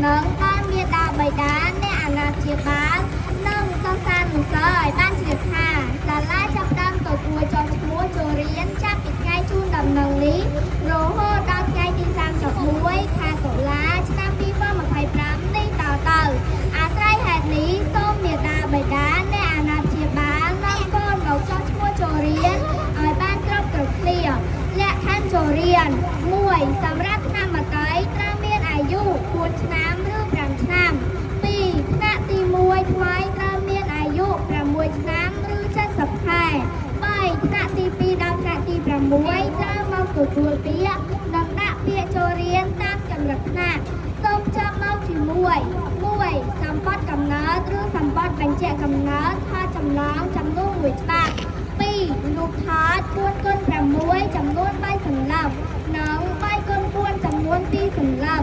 នឹងបានមានដាបៃតាអ្នកអាណាព្យាបាលនិងសិស្សានុសិស្សឲ្យបានជ្រាបថាសាលាចាប់ផ្ដើមទទួលចុះឈ្មោះចូលរៀនចាប់ពីថ្ងៃជូនដំណឹងនេះរហូតដល់ថ្ងៃទី31ខែតុលាឆ្នាំ2025នេះតទៅអាស្រ័យហេតុនេះសូមមេដាបៃតាអ្នកអាណាព្យាបាលនាំកូនមកចុះឈ្មោះចូលរៀនឲ្យបានគ្រប់គ្នាលក្ខខណ្ឌចូលរៀន1សម្រាប់ថ្នាក់មត្តេយ្យត្រូវមានអាយុ4ឆ្នាំឬ5ឆ្នាំ2ថ្នាក់ទី1ថ្មីត្រូវមានអាយុ6ឆ្នាំឬ70ខែ3ថ្នាក់ទី2ដល់ថ្នាក់ទី6ត្រូវមកទទួលពាក្យនិងដាក់ពាក្យចូលរៀនតាមកម្រិតថ្នាក់សូមចាប់មកទី1សម្បត្តិកំណើតឬសម្បត្តិបញ្ជាក់កំណើតថាចំណងចំនួន1ច្បាប់2រូបថត4x6 ចំនួន3សន្លឹកនិង3x4 ចំនួន2សន្លឹក